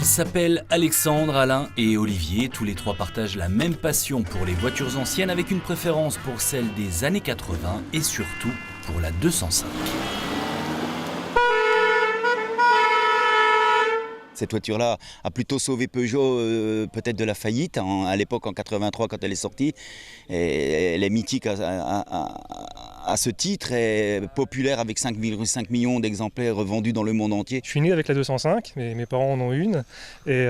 Ils s'appellent Alexandre, Alain et Olivier. Tous les trois partagent la même passion pour les voitures anciennes avec une préférence pour celles des années 80 et surtout pour la 205. Cette voiture-là a plutôt sauvé Peugeot peut-être de la faillite à l'époque en 83 quand elle est sortie. Et elle est mythique à ce titre et populaire avec 5,5 millions d'exemplaires vendus dans le monde entier. Je suis né avec la 205, mes parents en ont une. Et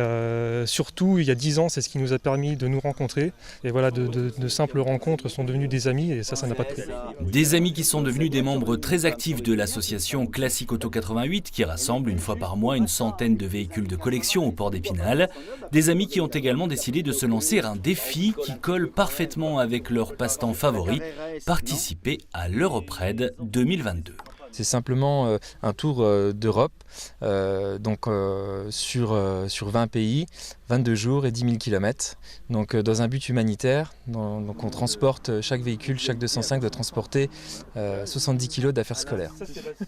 surtout, il y a 10 ans, c'est ce qui nous a permis de nous rencontrer. Et voilà, de simples rencontres sont devenues des amis et ça n'a pas de prix. Des amis qui sont devenus des membres très actifs de l'association Classique Auto 88 qui rassemble une fois par mois une centaine de véhicules de collection au port d'Épinal. Des amis qui ont également décidé de se lancer un défi qui colle parfaitement avec leur passe-temps favori, participer à l'Europe-Raid 2022. C'est simplement un tour d'Europe, sur 20 pays, 22 jours et 10 000 km. Donc dans un but humanitaire, donc on transporte, chaque véhicule, chaque 205 doit transporter 70 kg d'affaires scolaires.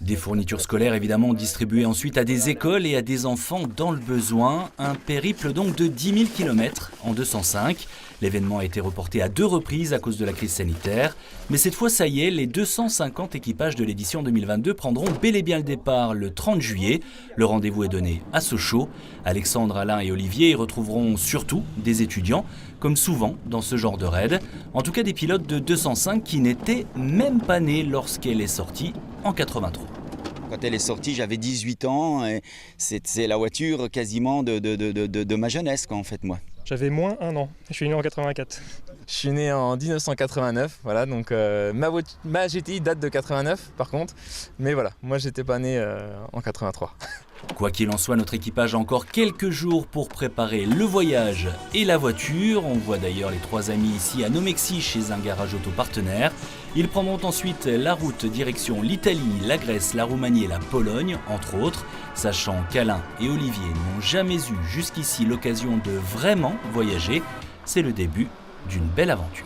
Des fournitures scolaires évidemment distribuées ensuite à des écoles et à des enfants dans le besoin. Un périple donc de 10 000 km en 205. L'événement a été reporté à 2 reprises à cause de la crise sanitaire. Mais cette fois, ça y est, les 250 équipages de l'édition 2022 prendront bel et bien le départ le 30 juillet. Le rendez-vous est donné à Sochaux. Alexandre, Alain et Olivier y retrouveront surtout des étudiants, comme souvent dans ce genre de raid. En tout cas des pilotes de 205 qui n'étaient même pas nés lorsqu'elle est sortie en 83. Quand elle est sortie, j'avais 18 ans et c'est la voiture quasiment de ma jeunesse, en fait, moi. J'avais moins 1 an, je suis né en 84. Je suis né en 1989, voilà, donc ma GTI date de 89 par contre, mais voilà, moi j'étais pas né en 83. Quoi qu'il en soit, notre équipage a encore quelques jours pour préparer le voyage et la voiture. On voit d'ailleurs les 3 amis ici à Nomexi chez un garage auto partenaire. Ils prendront ensuite la route direction l'Italie, la Grèce, la Roumanie et la Pologne, entre autres, sachant qu'Alain et Olivier n'ont jamais eu jusqu'ici l'occasion de vraiment voyager. C'est le début d'une belle aventure.